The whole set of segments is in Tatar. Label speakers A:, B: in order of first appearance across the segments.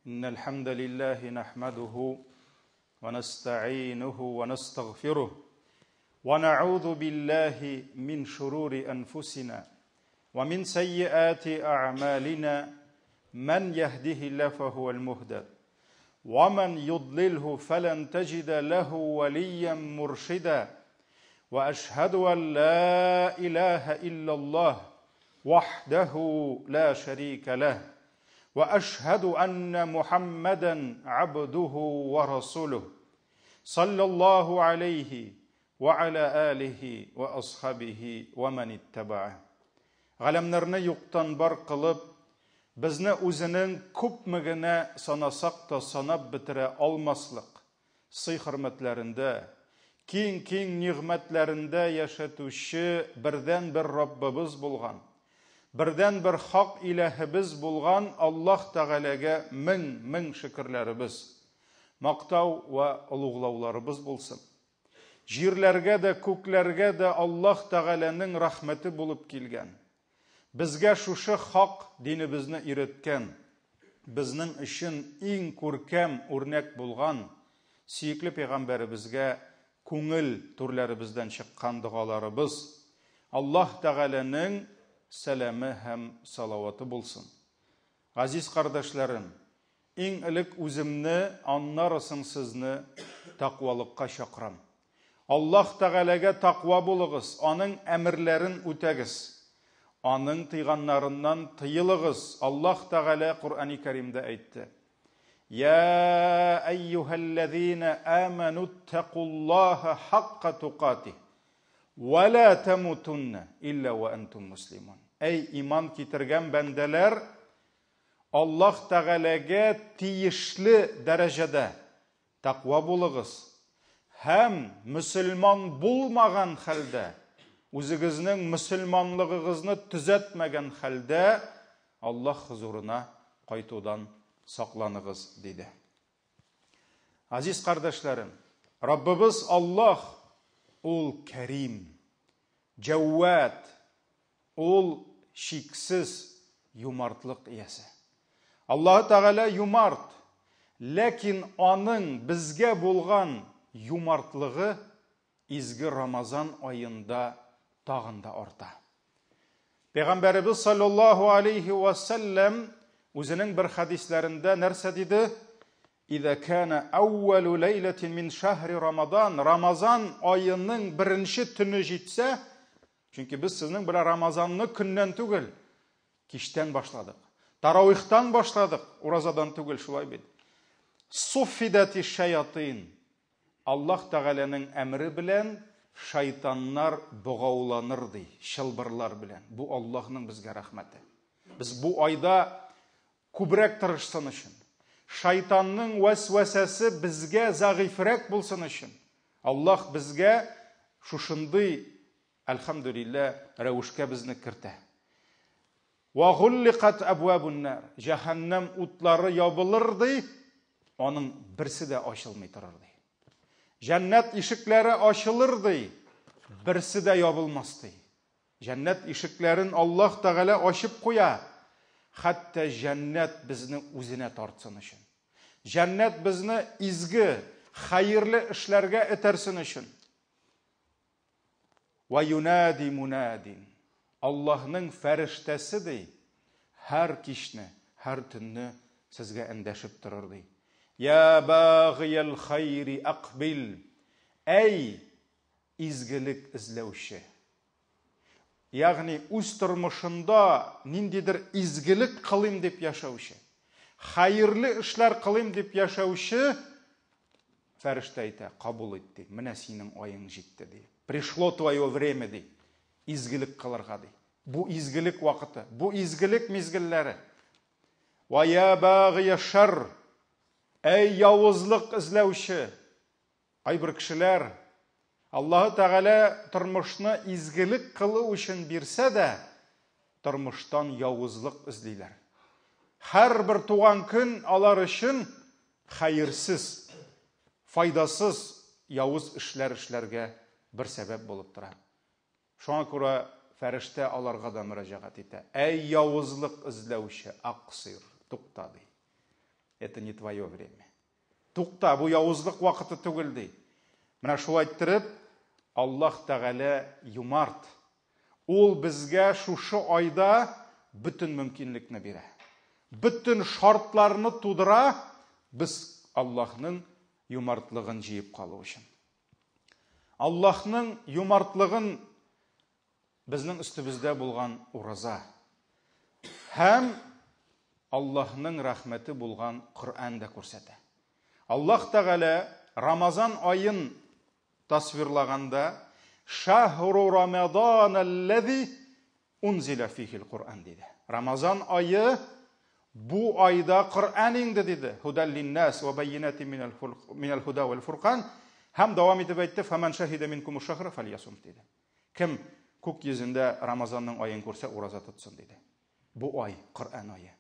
A: إن الحمد لله نحمده ونستعينه ونستغفره ونعوذ بالله من شرور أنفسنا ومن سيئات أعمالنا من يهده الله فهو المهتد ومن يضلله فلن تجد له وليا مرشدا وأشهد أن لا إله إلا الله وحده لا شريك له وأشهد أن محمدا عبده ورسوله صلى الله عليه وعلى آله وأصحابه ومن اتبعه. Ғаләмнәрне юктан бар кылып, безне үзенең күпмегенә санасак та санап бетерә алмаслык сый-хөрмәтләрендә, киң нигъмәтләрендә яшәтүче бердән-бер Раббыбыз булган, бердән-бер хак илаһыбыз булган Аллаһ Тәгаләгә мең шөкерләребез, мактау ва улуглауларыбыз булсын. Җирләргә дә, күкләргә дә Аллаһ Тәгаләнең рәхмәте булып килгән. Безгә шушы хак динебезне өйрәткән, безнең өчен иң күркәм үрнәк булган сөекле пәйгамбәребезгә күңел түрләребездән чыккан дугаларыбыз Аллаһ Тәгаләнең сәламе һәм салаваты булсын. Газиз кардәшләрем, иң элек үземне, аннары соң сезне тақвалыкка чакырам. Аллаһ Тәгаләгә тақва булыгыз, аның әмерләрен үтәгез, аның тыйганнарыннан тыелыгыз. Аллаһ Тәгалә Кур'ан-ы Кәримдә әйтте: «Я айюхаллазина аману тақуллаха хакка туқатih ва ла тамутунна илля ва антум муслимун». Эй иман китергән бәндәләр, Аллаһ Тәгаләгә тиешле дәрәҗәдә тақва булыгыз һәм мөселман булмаган хәлдә, үзегезнең мөселманлыгыгызны төзәтмәгән хәлдә Аллаһ хузурына кайтудан сакланыгыз диде. Азиз кардәшләрем, Раббыбыз Аллаһ ул Кәрим, Җәввад, ул шиксез юмартлык иясе. Аллаһ Тәгалә юмарт, ләкин аның безгә булган юмартлыгы изге Рамазан айында тагын да арта. Пәйгамбәребез саллаллаһу алейхи ва саллям үзенең бер хадисләрендә нәрсә диде? «Иза кана аввалу лейлатин мин шахри Рамадан», Рамазан айының беренче төне җитсә, чөнки без сезнең белән Рамазанны көннән түгел, кичтән башладык. Таравихтан башладык, уразадан түгел, шулай бит. Суфидати шаятин. Аллаһ Тәгаләнең әмре белән шайтаннар богауланыр ди, шылбырлар белән. Бу Аллаһның безгә рәхмәте. Без бу айда күбрәк тырышсын өчен, шайтанның вәсвәсәсе безгә зәгыйфрәк булсын өчен, Аллаһ безгә шушындый, әлхәмдүлилләh, рәвешкә безне кертә. Ва гулликат абвабун нар. Җәһәннәм утлары ябылыр ди, аның берсе дә ачылмый торыр ди. Җәннәт ишекләре ачылыр ди, берсе дә ябылмас ди. Җәннәт ишекләрен Аллаһ Тәгалә ачып куя, хәтта җәннәт безне үзенә тартсын өчен. Җәннәт безне изге, хәерле эшләргә этәрсен өчен. Ва юнади мунадин. Аллаһның фәрештәсе ди, һәр кичне, һәр төнне сезгә эндәшеп торыр ди. Я багиял хайри акбил. Эй изгелек эзләүче. Ягъни үз тормышында ниндидер изгелек кылыйм дип яшәүче, хәерле эшләр кылыйм дип яшәүче, фәрештә әйтә: кабул ит ди, менә синең аең җитте ди. Пришло твое время ди. Изгелек кылырга ди. Бу изгелек вакыты, бу изгелек мизгелләре. Ва я багия шар. Эй явызлык эзләүче. Кайбер кешеләр Аллаһ Тәгалә тормышны изгелек кылу өчен бирсә дә, тормыштан явызлык эзлиләр. Һәрбер туган көн алар өчен хәерсез, файдасыз явыз эшләр эшләргә бер сәбәп булып тора. Шуңа күрә фәрештә аларга да мөрәҗәгать итә. Әй явызлык эзләүче, аксыр, тукта ди. это не твое время. Туқта, бу явызлык вакыты түгел ди. Менә шулай иттереп, Аллаһ Тәгалә юмарт. Ул безгә шушы айда бүтән мөмкинлекне бирә. Бүтән шартларны тудыра, без Аллаһның юмартлыгын җыеп калу өчен. Аллаһның юмартлыгын безнең өстебездә булган ураза һәм Аллаһның рәхмәте булган Коръән да күрсәтә. Аллаһ Тәгалә Рамазан айын тасвирлаганда шахру рамадан аллази унзила фихи аль-Кур'ан диде. Рамазан айы бу айда Коръән инде диде. Худан лин-нас ва байинатин минал худа вал фуркан. Һәм дәвам итеп әйтте: "Фаман шахида минкум аsh-шахра фальясум" диде. Кем күк йөзендә Рамазанның аен күрсә, ураза тотсын диде. Бу ай Коръән айы.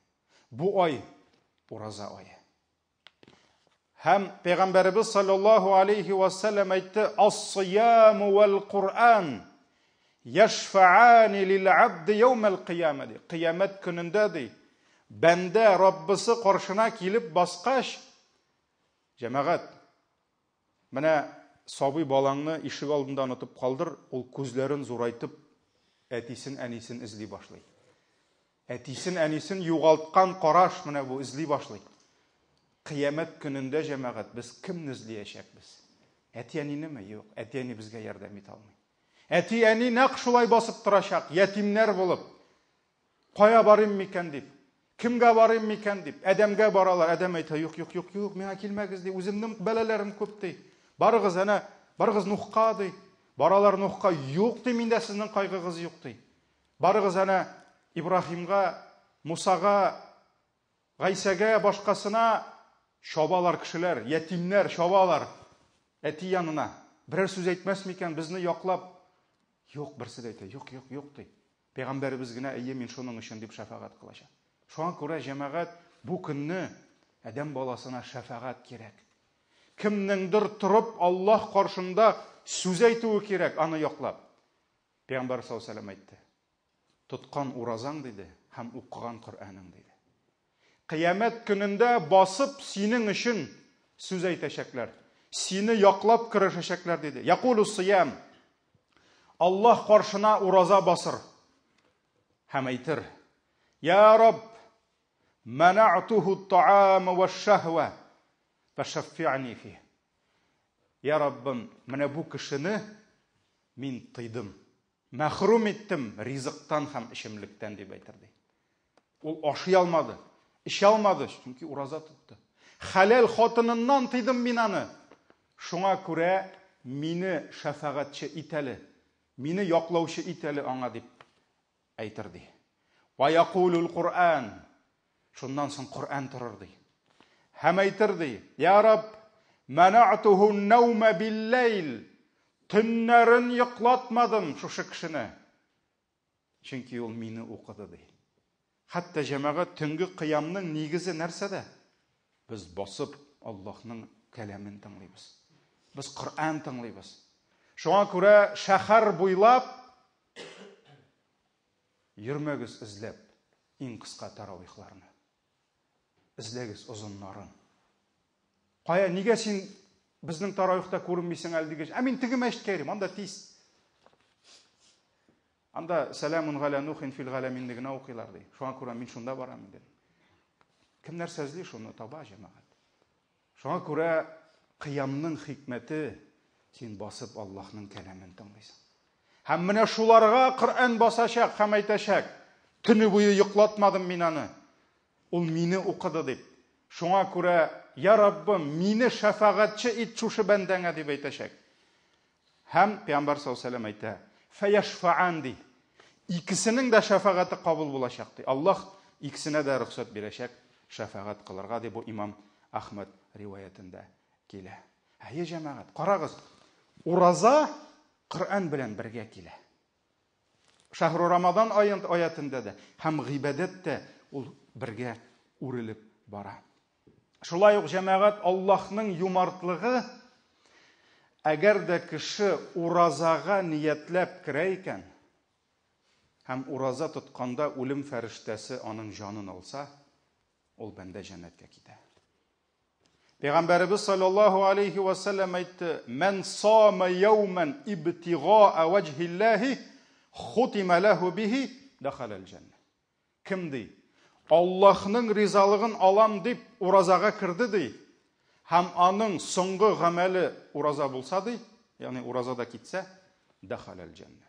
A: Бу ай ураза айы. Һәм Пәйгамбәрбез саллаллаһу алейхи ва саллям әйтте: "Ас-сияму вал-Кур'ан яшфа'ани лил-'абд йawm al-qiyamah". Кыямәт көнендә ди, бәндә Раббысы каршына килеп баскач, җәмәгать, менә сабый балаңны ишек алдында онытып калдыр, ул күзләрен зурайтып әтисен, әнисен эзли башлый. Әтисен, әнисен югалткан караш менә бу эзли башлый. Кыямәт көнендә җәмәгать, без кемне эзләячәкбез? Әти-әнинеме? Юк, әти-әни безгә ярдәм итә алмый. Әти-әни нәкъ шулай басып торачак, ятимнәр булып. Кая барыйм микән дип? Кемгә барыйм микән дип? Әдәмгә баралар. Әдәм әйтә: "Юк, юк, юк, юк, миңа килмәгез" ди. "Үземнең бәлаләрем күп" ди. "Барыгыз әнә, барыгыз Нухка" ди. Баралар Нухка. "Юк" ди, "Миндә сезнең кайгыгыз юк" ди. "Барыгыз әнә Ибраһимга, Мусага, Гайсәгә, башкасына шабалар кешеләр, ятимнәр шабалар әти янына. Берәр сүз әйтмәс микән, безне яклап?" "Юк", берсе дә әйтә: "Юк, юк, юк" ди. Пәйгамбәрбез генә: "Әйе, мин шуның өчен" дип шафагать кылачак. Шуңа күрә җәмәгать, бу көнне адәм баласына шафагать кирәк. Кемнеңдер турып Аллаһ каршында сүз әйтүе кирәк, аны яклап. Пәйгамбәр саллаллаһу алейһи ва саллям әйтте: "Тоткан уразаң" диде, һәм укыган Коръәнең диде. Кыямәт көнендә басып синең өчен сүз әйтәчәкләр. Сине яклап көрәшәчәкләр диде. Якулус сиям. Аллаһ каршына ураза басыр. Һәм әйтер: "Я Рабб, манa'tuhu at-ta'ama wash-shahwa fashaffi'ni fihi". "Я Раббым, менә бу кешене мин тыйдым, мәхрум иттем ризыктан һәм ишемлектән" дип әйтер ди. Ул ашый алмады, эчә алмады, чөнки ураза тотты. "Халал хатыныннан тыйдым мин аны. Шуңа күрә мине шафагатьче итәле, мине яклаучы итәле аңа" дип әйтер ди. "Ва якулул Кур'ан". Шуннан соң Коръән торыр ди. Һәм әйтер ди: "Я Рабб, манa'tuhu an-nawma bil-layl". Төннәрен йоклатмадым шушы кешене, чөнки ул мине укыды ди. Хәтта җәмәгать, төнге кыямның нигезе нәрсәдә? Без басып Аллаһның кәламен тыңлыйбыз. Без Коръән тыңлыйбыз. Шуңа күрә шәһәр буйлап йөрмәгез эзләп иң кыска таравихларны. Эзләгез озыннарын. Кая, нигә син безнең таравихта күренмисең әле дигәч, мин теге мәчеткә йөрим, анда тиз. Анда саламун галя нухин фил галамин дигән укыйлар ди. Шуңа күрә мин шунда барам инде. Кем нәрсә эзли, шуны таба җәмәгать. Шуңа күрә кыямның хикмәте, син басып Аллаһның кәламен тыңлыйсың. Һәм менә шуларга Коръән басачак һәм әйтәчәк: "Төне буе йоклатмадым мин аны. Ул мине укыды" дип. Шуңа күрә: "Я Раббым, мине шафагатьче ит шушы бәндәңә" дип әйтәчәк. Һәм Пәйгамбәр саллаллаһу алейһи ва саллям әйтә: "Фаяшфа'ан" ди. Икесенең дә шафагаты кабул булачак ди. Аллаһ икесенә дә рөхсәт бирәчәк шафагат кылырга ди. Бу Имам Ахмад риваятендә килә. Әйе җәмәгать, карагыз. Ураза Коръән белән бергә килә. Шахру Рамадан аятында да һәм гыйбадәт тә ул бергә үрелеп бара. Шулай ук җәмәгать, Аллаһның юмартлыгы, әгәр дә кеше уразага ниятләп керә икән, һәм ураза тотканда үлем фәрештәсе аның җанын алса, ул бәндә җәннәткә китә. Peygamberimiz sallallahu aleyhi ve sellem aytdı: "Men sama yawman ibtigha'a vejhillahi khutima lahu bihi dakhalal cennet." Kim dey? Allah'ның ризалыгын алам дип уразага кирди dey. Һәм аның соңгы гамәле ураза булса dey, ягъни уразада китсә, dakhalal cennet.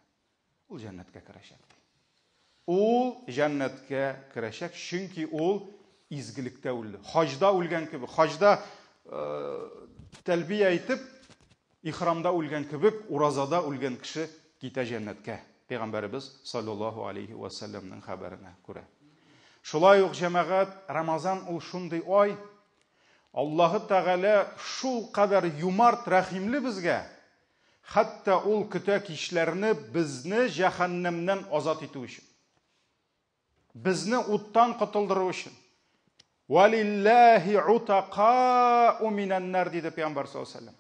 A: Ул җәннәткә керәчәк. Ул җәннәткә керәчәк, чөнки ул изгилектә үлде. Хаҗда үлгән кебек, хаҗда тәлбия әйтеп, ихрамда үлгән кебек, уразада үлгән кеше китә җәннәткә. Пәйгамбәрбез саллаллаху алейхи ва салламның хәбәренә күрә. Шулай ук җәмәгать, Рамазан ул шундый ай, Аллаһы Тәгалә шул кадәр юмарт, рәхимле безгә, хәтта ул көтә кичләрне безне җәһәннәмнән азат итү өчен. Безне уттан котылдыру өчен. Валиллаһи утақау минан-нар диде Пәйгамбәр саллаллаһу алейхи ва саллям.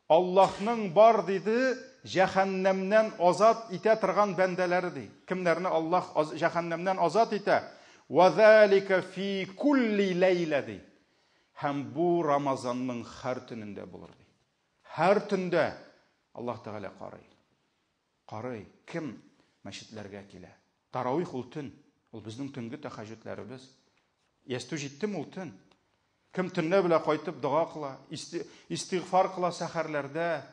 A: Аллаһның бар диде җәһәннәмнән азат итә торган бәндәләре ди. Кемнәрне Аллаһ җәһәннәмнән азат итә? Ва залика фи кулли лейла ди. Һәм бу Рамазанның һәр төнендә булыр ди. Һәр төндә Аллаһ Тәгалә карый. Карый. Кем мәчетләргә килә? Таравих ул төн. Ул безнең төнге тәһаҗҗүдләребез. Ясту җиттем ул төн. Кем төнне белә кайтып дуга кыла, истигъфар кыла сәхәрләрдә.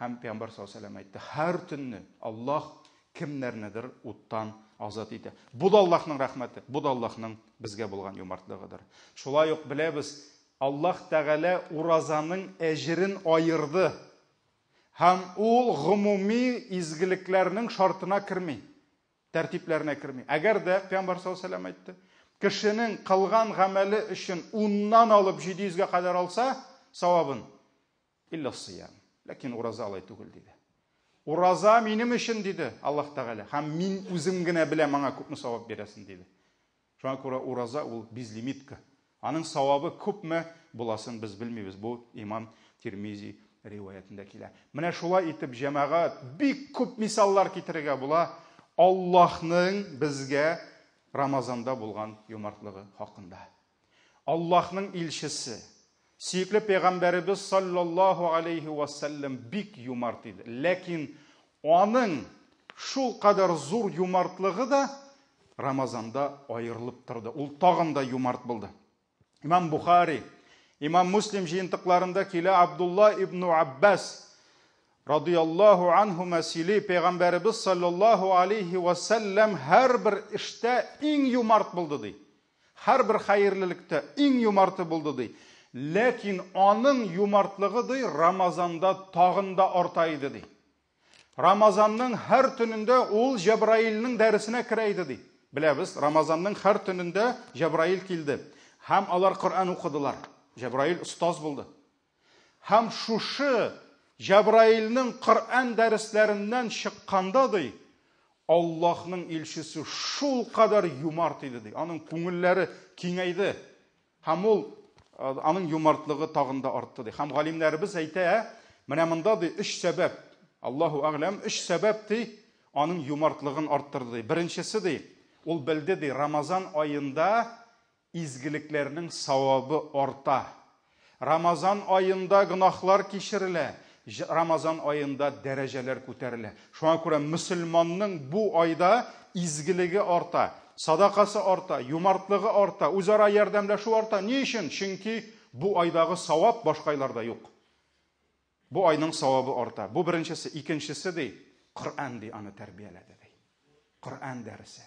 A: Һәм Пәйгамбәр саллаллаһу алейхи ва саллям әйтте: һәр төнне Аллаһ кемнәрнедер уттан азат итә. Бу да Аллаһның рәхмәте, бу да Аллаһның безгә булган юмартлыгыдыр. Шулай ук беләбез, Аллаһ Тәгалә уразаның әҗрен айырды. Һәм ул гомуми изгилекләрнең шартына керми, тәртипләренә керми. Әгәр дә Пәйгамбәр саллаллаһу алейхи ва саллям әйтте, кешенең кылган гамәле өчен 10-нан алып 700-гә кадәр алса, савабын илля сиям. Ләкин ураза алай түгел диде. Ураза минем өчен диде Аллаһ Тәгалә. Һәм мин үзем генә беләм аңа күпме савап бирәсен диде. Шуңа күрә ураза ул безлимитка. Аның савабы күпме буласын без белмибез. Бу Имам Тирмизи риваятында килә. Менә шулай итеп җәмәгать бик күп мисаллар китерергә була Аллаһның безгә Рамазанда булган юмартлыгы хакында. Аллаһның илчесе, сөйкле Пәйгамбәрбез саллаллаху алейхи ва саллям бик юмарт иде. Ләкин аның шул кадәр зур юмартлыгы да Рамазанда айырылып торды. Ул тагын да юмарт булды. Имам Бухари, Имам Муслим җыентыкларында килә, Абдулла ибн Аббас радияллаху анху мәсили, Пәйгамбәрбез саллаллаху алейхи ва саллям һәр бер эштә иң юмарт булды ди. Һәр бер хәерлелектә иң юмарты булды ди. Ләкин аның юмартлыгы ди Рамазанда тагын да арта иде ди. Рамазанның һәр төнендә ул Җәбраилнең дәресенә керә иде ди. Беләбез, Рамазанның һәр төнендә Җәбраил килде. Һәм алар Коръан укыдылар. Җәбраил устаз булды. Һәм шушы Җәбраилнең Коръан дәресләреннән чыкканда ди, Аллаһның илчесе шул кадәр юмарт иде ди. Аның күңелләре киңәйде. Һәм ул аның юмартлыгы тагын да артты ди. Һәм галимнәребез әйтә, менә монда ди 3 сәбәп. Аллаһу әгълам 3 сәбәп ди аның юмартлыгын арттырды ди. Беренчесе ди, ул белде ди, Рамазан аенда изгилекләрнең савабы арта. Рамазан аенда гынахлар кичерелә. Рамазан аенда дәрәҗәләр күтәрелә. Шуңа күрә мөселманның бу айда изгилеге арта, садакасы арта, юмартлыгы арта, үзара ярдәмләшү арта. Ни өчен? Чөнки бу айдагы савап башка айларда юк. Бу айның савабы арта. Бу беренчесе. Икенчесе ди, Коръан ди аны тәрбияләде ди. Коръан дәресе.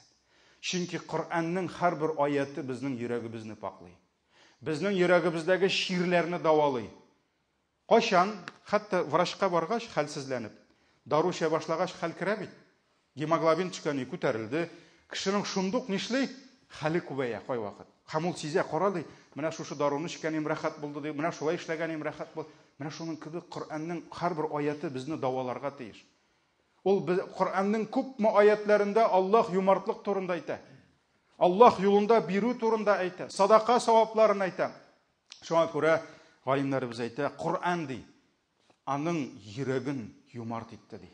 A: Чөнки Коръанның һәр бер аяты безнең йөрәгебезне паклый. Безнең йөрәгебездәге ширләрне давалый. Кайчан, хәтта врачка баргач, хәлсезләнеп, дару эчә башлагач хәл керә бит. Гемоглобин төшкәне күтәрелде. Кешенең шундук нишлей? Хәле күбәя кай вакыт. Һәм ул сизә, карады, менә шушы даруны эчкәнем рәхәт булды ди, менә шулай эшләгәнем рәхәт булды. Менә шуның кебек Коръанның һәр бер аяты безне даваларга тиеш. Ул Коръанның күпме аятларында Аллаһ юмартлык турында әйтә. Аллаһ юлында бирү турында әйтә. Садака савапларын әйтә. Шуңа күрә галимнәребез әйтә, Коръан ди, аның йөрәген юмарт итте ди.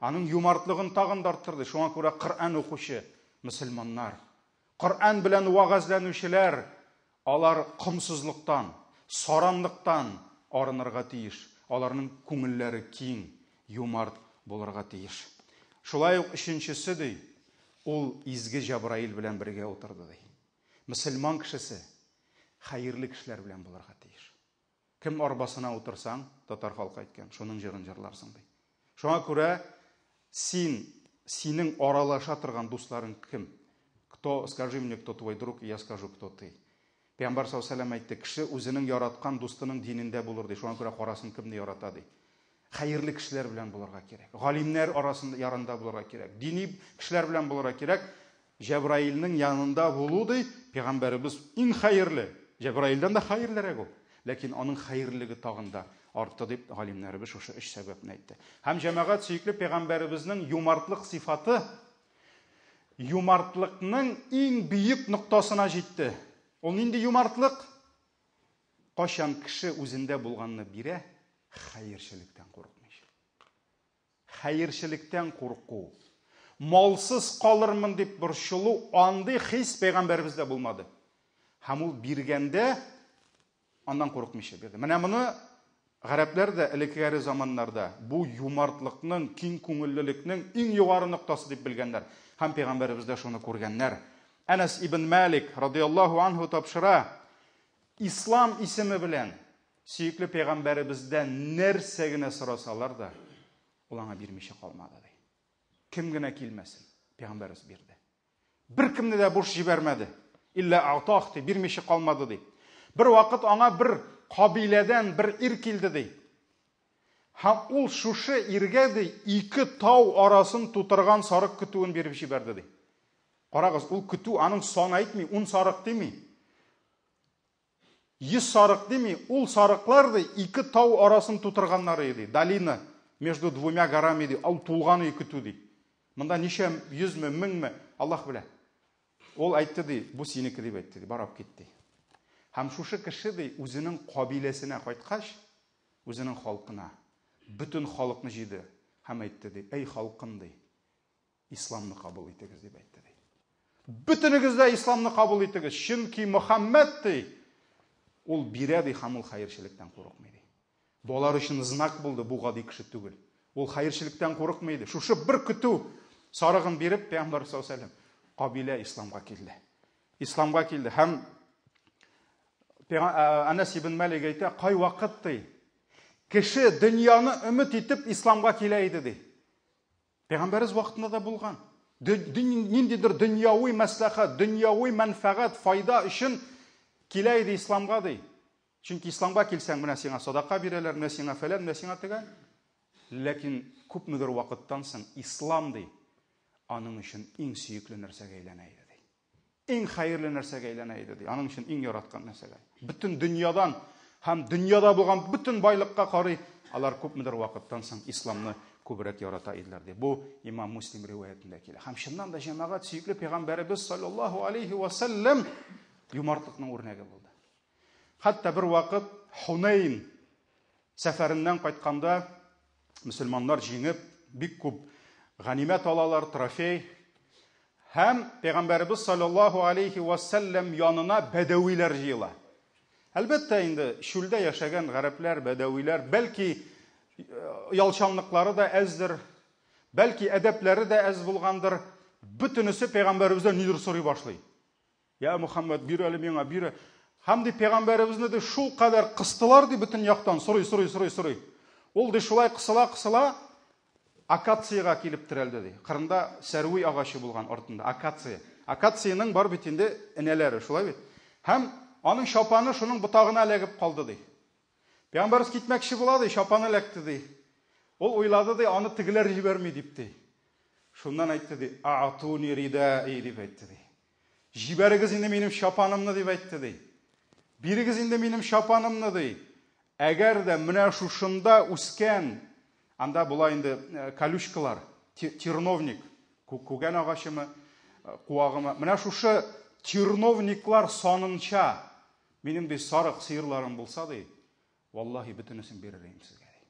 A: Аның юмартлыгын тагын да арттырды. Шуңа күрә Коръан укучы мөселманнар, Коръан белән вагазланучылар, алар кымсызлыктан, саранлыктан арынырга тиеш. Аларның күңелләре киң, юмарт булырга тиеш. Шулай ук өченчесе ди, ул изге Җабраил белән бергә утырды ди. Мөселман кешесе хәерле кешеләр белән булырга тиеш. Кем арбасына утырсаң, татар халкы әйткән, шуның җырын җырларсың ди. Шуңа күрә синең аралаша торган дусларың кем? Скажи мне, кто твой друг, и я скажу, кто ты. Пәйгамбәр саллаллаху алейхи ва саллям әйтте, кеше үзенең яраткан дустының динендә булыр ди. Шуңа күрә карасын кемне ярата ди. Хәерле кешеләр белән булырга кирәк. Галимнәр арасында ярында булырга кирәк. Дини кешеләр белән булырга кирәк. Җабраилнең янында булу ди, пәйгамбәребез иң хәерле. Җабраилдан да хәерлерәк ул. Ләкин аның хәерлеге тагында арты дип галимнәребез шушы өч сәбәпне әйтте. Һәм җәмәгать сөйкле пәйгамбәребезнең юмартлык сифаты юмартлыкның иң бөек ноктасына җитте. Ул нинди юмартлык? Кашан кеше үзендә булганны бирә, хәерчелектән курыкмыйча. Хәерчелектән курку. Малсыз калырмын дип борчылу, андый хис пәйгамбәребездә булмады. Һәм ул биргәндә андан курыкмыйча бирде. Менә моны гарәпләр дә элеккеге заманнарда бу юмартлыкның, киң күңеллелекнең иң югары ноктасы дип белгәннәр. Һәм пәйгамбәребез дә шуны күргәннәр. Анас ибн Малик радиллаһу анһу тапшыра, ислам исеме белән сөйкле пәйгамбәребездән нәрсә генә сорасалар да, ул аңа бирмичә калмады ди. Кем генә килмәсен, пәйгамбәребез бирде. Бер кемне дә буш җибәрмәде. Илля аътах ди, бирмичә калмады ди. Бер вакыт аңа бер кабиләдән бер ир килде ди. Һәм ул шушы иргә ди, ике тау арасын тутырган сарык көтүен биреп җибәрде ди. Карагыз, ул көтү аның сан әйтми, 10 сарык дими. 100 сарык дими, ул сарыклар ди, ике тау арасын тутырганнары иде. Долина между двумя горами ди, ал тулган көтү ди. Монда ничә 100 мең, 1000 мең, Аллаһ белә. Ул әйтте ди, бу синеке дип әйтте ди, барып китте. Һәм шушы кеше ди, үзенең кабиләсенә кайткач, үзенең халкына, бүтән халыкны җыйды һәм әйтте ди, эй халкым ди, исламны кабул итегез дип әйтте ди. Бүтәнегез дә исламны кабул итегез, чөнки Мөхәммәд ди, ул бирә ди һәм ул хәерчелектән курыкмый ди. Болар өчен знак булды, бу гади кеше түгел. Ул хәерчелектән курыкмый ди. Шушы бер көтү сарыгын биреп, Пәйгамбәр саллаллаху алейхи ва саллям кабилә исламга килде. Исламга килде һәм Анас ибн Малик әйтә, кай вакыт ди, кеше дөньяны өмет итеп исламга килә иде ди. Пәйгамбәрбез вакытында да булган. Ниндидер дөньяви мәслихәт, дөньяви мәнфәгать, файда өчен килә иде исламга ди. Чөнки исламга килсәң, менә сиңа садака бирәләр, менә сиңа фәлән, менә сиңа тегән. Ләкин күпмедер вакыттан соң ислам ди, аның өчен иң сөекле нәрсәгә әйләнә иде ди. Иң хәерле нәрсәгә әйләнә иде ди. Аның өчен иң яраткан нәрсәгә. Бүтән дөньядан һәм дөньяда булган бүтән байлыкка карый, алар күпмедер вакыттан соң исламны күбрәк ярата иделәр ди. Бу Имам Муслим риваятендә килә. Һәм шуннан да җәмәгать сөекле пәйгамбәрбез саллаллаһу алейхи ва саллям юмартлыкның үрнәге булды. Хәтта бер вакыт Хунейн сәфәреннән кайтканда мөселманнар җиңеп, бик күп ганимәт алалар, трофей. Һәм пәйгамбәрбез саллаллаһу алейхи ва саллям янына бәдәвиләр җыела. Әлбәттә инде шүлдә яшәгән гарәпләр, бәдәвиләр, бәлки ялчанлыклары да әздер, бәлки әдәпләре дә әз булгандыр. Бүтәнесе пәйгамбәрбездән нидер сорый башлый. Я Мөхәммәд, бир әле миңа, бир. Һәм ди пәйгамбәрбезне дә шул кадәр кыстылар ди бүтән яктан, сорый. Ул ди шулай кысыла, акацияга килеп терәлде ди. Кырында сәрви агачы булган артында, акация. Акацияның бар бит инде энәләре, шулай бит. Һәм аның шапаны шуның ботагына эләгеп калды ди. Пәйгамбәрбез китмәкче була ди, шапаны эләкте ди. Ул уйлады ди, аны тегеләр җибәрми дип ди. Шуннан әйтте ди, аатуни ридаи дип әйтте ди. Җибәрегез инде минем шапанымны дип әйтте ди. Бирегез инде минем шапанымны ди. Әгәр дә менә шушында үскән, анда була инде колючкалар, терновник, күгән агачымы, куагымы, менә шушы терновниклар санынча минем ди сарык сыерларым булса ди, валлаһи бүтәнесен биререм сезгә ди.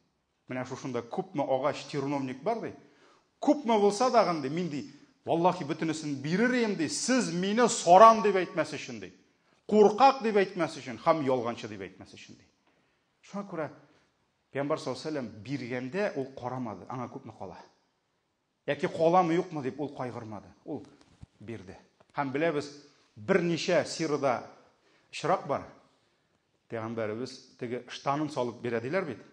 A: Менә шушында күпме агач терновник бар ди. Күпме булса да ди, мин ди, валлаһи бүтәнесен биререм ди, сез мине саран дип әйтмәс өчен ди. Куркак дип әйтмәс өчен, һәм ялганчы дип әйтмәс өчен ди. Шуңа күрә Пәйгамбәр саллаллаһу алейһи ва сәллям биргәндә ул карамады, аңа күпме кала. Яки каламы юкмы дип ул кайгырмады. Ул бирде. Һәм беләбез, берничә сирада очрак бар. Пәйгамбәрбез теге штанын салып бирә диләр бит.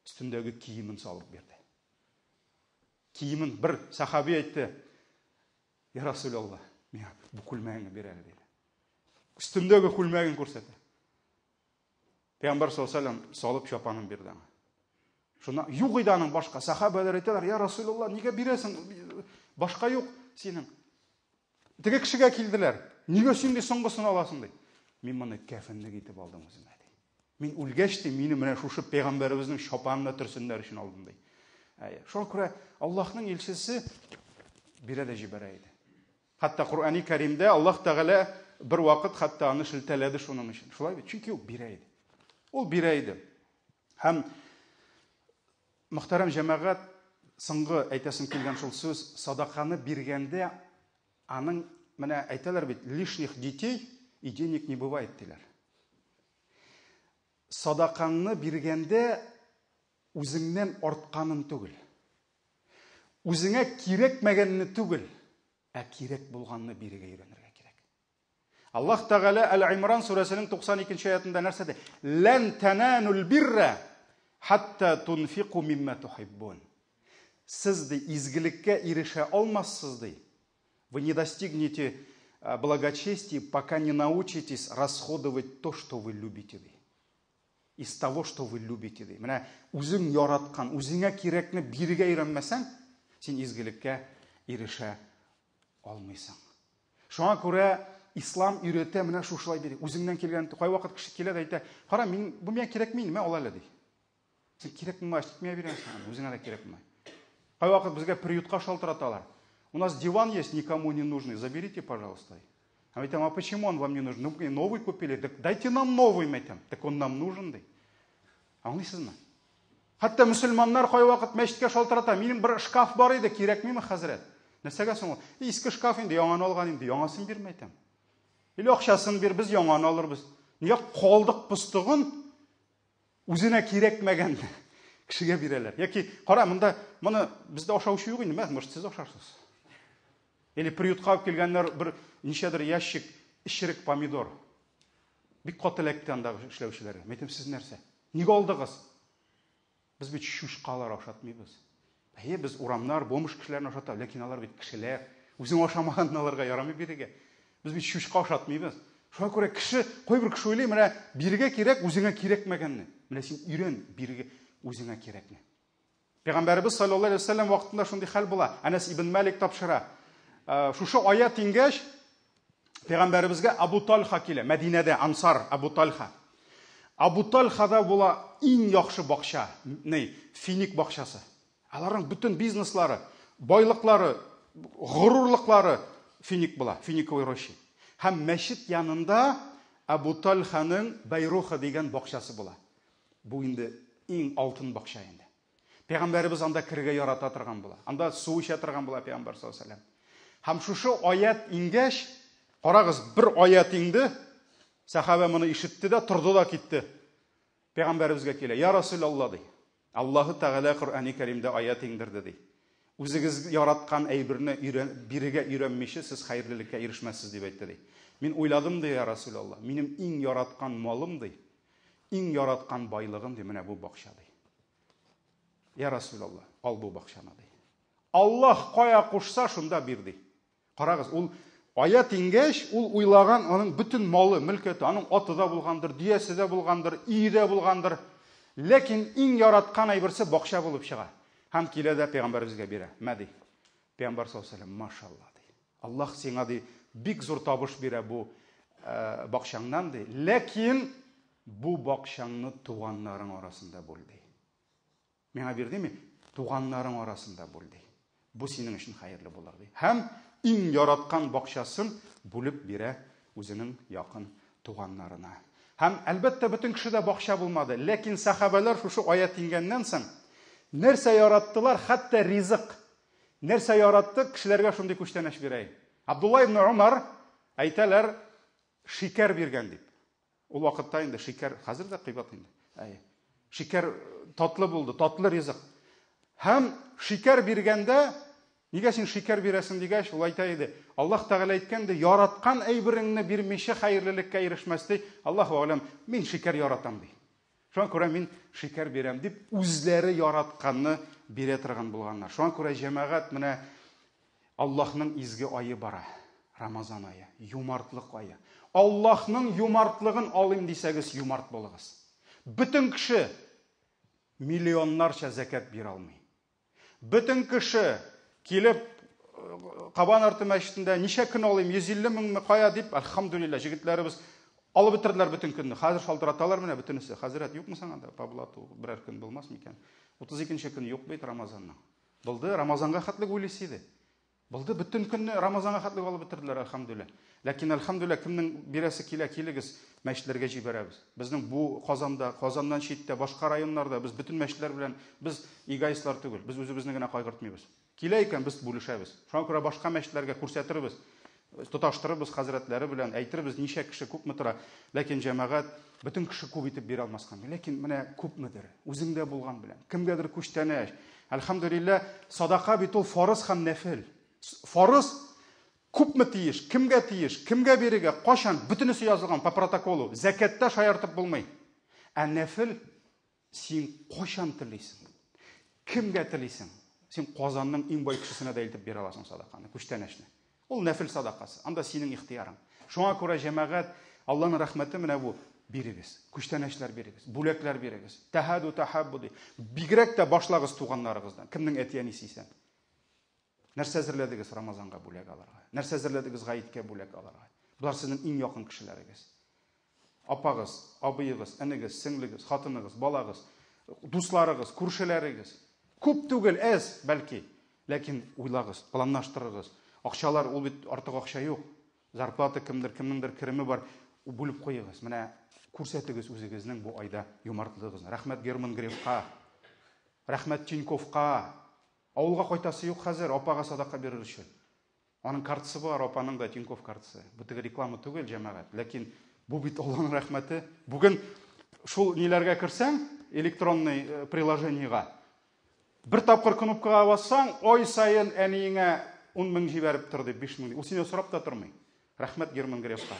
A: Өстендәге киемен салып бирде. Киемен бер сахаби әйтте: "Я Расулаллах, миңа бу күлмәгеңне бир әле" диде. Өстендәге күлмәген күрсәтте. Пәйгамбәр саллаллаһу алейһи ва сәллям салып чапанын бирде. Шуна юк иде аның башка. Сахабалар әйтәләр: "Я Расулаллах, нигә бирәсең? Башка юк синең." Теге кешегә килделәр. "Нигә син ди соңгысын аласың?" ди. "Мин моны кәфенлек итеп алдым үземә" ди. "Мин үлгәч ди, мине менә шушы пәйгамбәребезнең чапанына төрсеннәр өчен алдым" ди. Шуңа күрә Аллаһның илчесе бирә дә җибәрә иде. Хәтта Куръани Кәримдә Аллаһ Тәгалә бер вакыт хәтта аны шелтәләде шуның өчен. Шулай бит, чөнки ул бирә иде. Ул бирә иде. Һәм мөхтәрәм җәмәгать, соңгы әйтәсем килгән шул сүз, садаканы биргәндә аның менә әйтәләр бит, лишних детей и денег не бывает диләр. Садаканы биргәндә үзеңнән артканын түгел. Үзеңә кирәкмәгәнне түгел, ә кирәк булганны бирергә өйрәнергә кирәк. Аллаһ Тәгалә Әл-Имран сүрәсенең 92-нче аятында нәрсә ди? "Лән танануль бирра хатта тунфику мимма тухиббун." Сез ди изгелеккә ирешә алмассыз ди. Вы не достигнете благочестия, пока не научитесь расходовать то, что вы любите ди. Из того, что вы любите ди. Менә үзең яраткан, үзеңә кирәкне бирергә өйрәнмәсәң, син изгелеккә ирешә алмыйсың. Шуңа күрә ислам өйрәтә менә шушылай бирә. Үзеңнән килгән кай вакыт кеше килә дә әйтә: "Кара, мин бу миңа кирәкми, мә ал әле" ди. Син кирәкме, миңа бирәсең, үзеңә дә кирәкме. Кай вакыт безгә приютка шалтыраталар. "У нас диван есть, никому не нужный, заберите, пожалуйста". А мы говорим: "А почему он вам не нужен? Ну, новый купили, так дайте нам новый", мы говорим. "Так он нам нужен", ди. Аңлыйсызмы? Хәтта мөселманнар кай вакыт мәчеткә шалтырата: "Минем бер шкаф бар иде, кирәкмиме, хәзрәт?" Нәрсәгә соң ул? "Иске шкаф инде, яңаны алган инде, яңасын бирмә", әйтәм. "Или акчасын бир, без яңаны алырбыз". Нигә калдык пустыгын үзенә кирәкмәгән кешегә бирәләр? Яки кара, монда моны бездә ашаучы юк инде, может сез ашарсыз. Или приютка алып килгәннәр бер ничәдер ящик ишерек помидор. Бик каты эләкте андагы эшләүчеләргә. Мәйтәм, сез нәрсә? Нигә алдыгыз? Без бит шушкалар ашатмыйбыз. Без урамнар, бомж кешеләрне ашата, ләкин алар бит кешеләр. Үзең ашамаганны аларга ярамый бирергә. Без бит шушка ашатмыйбыз. Шуңа күрә кеше, кайбер кеше уйлый, менә бирергә кирәк, үзеңә кирәкмәгәнне. Менә син өйрән бирергә үзеңә кирәкне. Пәйгамбәрбез саллаллаһу алейһи ва сәллям вакытында шундый хәл була. Анас ибн Малик тапшыра. Шушы аят ингәч, Пәйгамбәрбезгә Абу Тальха килә, Мәдинәдә Ансар Абу Тальха. Абу Тальхада була иң яхшы бакча, финик бакчасы. Аларның бүтән бизнеслары, байлыклары, горурлыклары финик була, финиковый роща. Һәм мәчет янында Абу Тальханың Байруха дигән бакчасы була. Бу инде иң алтын бакча инде. Пәйгамбәрбез анда киргә ярата торган була. Анда су эчә торган була Пәйгамбәр саллаллаһу алейһи ва сәллям. Һәм шушы аят ингәч, карагыз, бер аят инде, сахаба моны ишетте дә, торды да китте. Пәйгамбәрбезгә килә: "Я Расулаллаһ", ди. Аллаһы Тәгалә Куръани Кәримдә аят иңдерде, ди. "Үзегез яраткан әйберне бирергә өйрәнмичә, сез хәерлелеккә ирешмәссез", дип әйтте, ди. "Мин уйладым", ди, "Я Расулаллаһ, минем иң яраткан малым", ди. "Иң яраткан байлыгым", ди, "менә бу бакча", ди. "Я Расулаллаһ, ал бу бакчаны", ди. "Аллаһ кая кушса, шунда бир", ди. Карагыз, ул аят ингәч, ул уйлаган аның бүтән малы, мөлкәте, аның аты да булгандыр, диясе дә булгандыр, ие дә булгандыр. Ләкин иң яраткан әйберсе бакча булып чыга. Һәм килә дә Пәйгамбәрбезгә бирә. Мәди. Пәйгамбәр саллаллаһу алейһи ва сәллям: "Машалла", ди. "Аллаһ сиңа, ди, бик зур табыш бирә бу бакчаңнан", ди. "Ләкин бу бакчаңны туганнарың арасында бүл", ди. "Миңа бирдиме? Туганнарың арасында бүл", ди. "Бу синең өчен хәерле булыр", ди. Һәм иң яраткан бакчасын бүлеп бирә үзенең якын туганнарына. Һәм әлбәттә бүтән кешедә бакча булмады, ләкин сахабалар шушы аят ингәннән соң нәрсә яраттылар, хәтта ризык. Нәрсә яратты, кешеләргә шундый күчтәнәш бирә. Абдулла ибн Умар әйтәләр, шикәр биргән дип. Ул вакытта инде шикәр, хәзер дә кыйбат инде. Шикәр татлы булды, татлы ризык. Һәм шикәр биргәндә, нигә син шикәр бирәсең дигәч, ул әйтә иде. Аллаһ Тәгалә әйткәнде, яраткан әйбереңне бирмичә хәерлелеккә ирешмәс ди. Аллаһу алам, мин шикәр яратам ди. Шуңа күрә мин шикәр бирәм дип, үзләре яратканны бирә торган булганнар. Шуңа күрә җәмәгать менә Аллаһның изге айы бара. Рамазан айы, юмартлык айы. Аллаһның юмартлыгын алыйм дисәгез, юмарт булыгыз. Бүтән кеше миллионнарча закат бирә алмый. Бүтән кеше килеп Кабан арты мәчетендә ничә көн алыйм, 150 меңме кая дип, әлхәмдүлилләh, җегетләребез алып бетерделәр бүтән көнне. Хәзер шалтыраталар менә бүтәнесе. Хәзрәт юкмы соң анда? Паблату берәр көн булмас микән? 32нче көн юк бит Рамазанның. Булды, Рамазанга хәтлек уйлыйсы иде. Булды, бүтән көнне Рамазанга хәтлек алып бетерделәр, әлхәмдүлилләh. Ләкин әлхәмдүлилләh, кемнең бирәсе килә, килегез, мәчетләргә җибәрәбез. Безнең бу Казанда, Казаннан читтә, башка районнарда без бүтән мәчетләр белән без эгоистлар түгел. Без үзебезне генә кайгыртмыйбыз. Килә икән, без бүлешәбез. Шуңа күрә башка мәчетләргә күрсәтербез. Тоташтырыбыз хәзрәтләре белән, әйтербез ничә кеше күпме тора. Ләкин җәмәгать бүтән кеше күп итеп бирә алмаскан. Ләкин менә күпмедер, үзеңдә булган белән. Кемгәдер күчтәнәш. Әлхәмдүлилләh, садака бит ул фарыз һәм нәфил. Фарыз күпме тиеш, кемгә тиеш, кемгә бирергә, кашан, бүтәнесе язылган по протоколу. Закатта шаяртып булмый. Ә нәфил син кашан телисең? Кемгә телисең? Син Казанның иң бай кешесенә дә илтеп бирә аласың садаканы, күчтәнәшне. Ул нәфил садакасы. Анда синең ихтыярың. Шуңа күрә җәмәгать, Аллаһның рәхмәте менә бу. Бирегез, күчтәнәшләр бирегез, бүләкләр бирегез. Тәһаду тәһаббуди. Бигрәк тә башлагыз туганнарыгыздан. Кемнең әтиянисе исән? Нәрсә әзерләдегез Рамазанга бүләк алырга? Нәрсә әзерләдегез гаеткә бүләк алырга? Булар сезнең иң якын кешеләрегез. Апагыз, абыегыз, энегез, сеңлегез, хатыныгыз, балагыз, дусларыгыз, күршеләрегез. Күп түгел, әз, бәлки. Ләкин уйлагыз, планлаштырыгыз. Акчалар, ул бит артык акча юк. Зарплата кемнеңдер киреме бар, бүлеп куйыгыз. Менә күрсәтегез үзегезнең бу айда юмартлыгыгызны. Рәхмәт Герман Грефка, рәхмәт Тиньковка. Авылга кайтасы юк хәзер, апага садака бирер өчен. Аның картасы бар, апаның да Тиньков картасы. Бу теге реклама түгел җәмәгать. Ләкин бу бит Аллаһның рәхмәте. Бүген шул ниләргә керсәң, электронный приложениегә бер тапкыр кнопкага бассаң, ай сайын әниеңә 10 мең җибәреп тор дип 5 мең. Ул сине сорап та тормый. Рәхмәт Герман Грефка.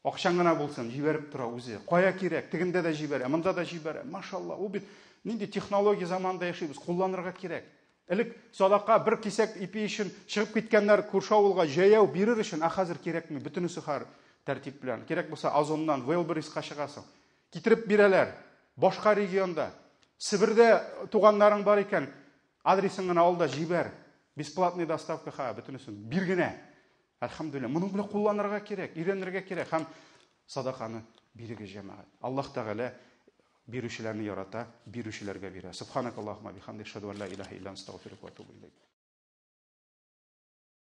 A: Акчаң гына булсын, җибәреп тора үзе. Кая кирәк? Тегендә дә җибәрә, монда да җибәрә. Машалла, ул бит нинди технология заманында яшибез, кулланырга кирәк. Элек садака бер кисәк ипи өчен чыгып киткәннәр күрше авылга җәяү бирер өчен, хәзер кирәкми, бөтенесе һәр тәртип белән. Кирәк булса Озоннан, Wildberries'ка чыгасың. Китереп бирәләр. Башка регионда, Сибирдә туганнарың бар икән, адресың гына ал да җибәр. Бесплатный доставка бөтенесен бир генә. Әлхәмдүлилләh, моның белән кулланырга кирәк, өйрәнергә кирәк һәм садаканы бирегез җәмәгать. Аллаһ Тәгалә бирүчеләрне ярата, бирүчеләргә бирә. Субханакаллаһумма бихамдик, шаһаду ан ла илаха илля анта, астагфирука ва атубу илейк.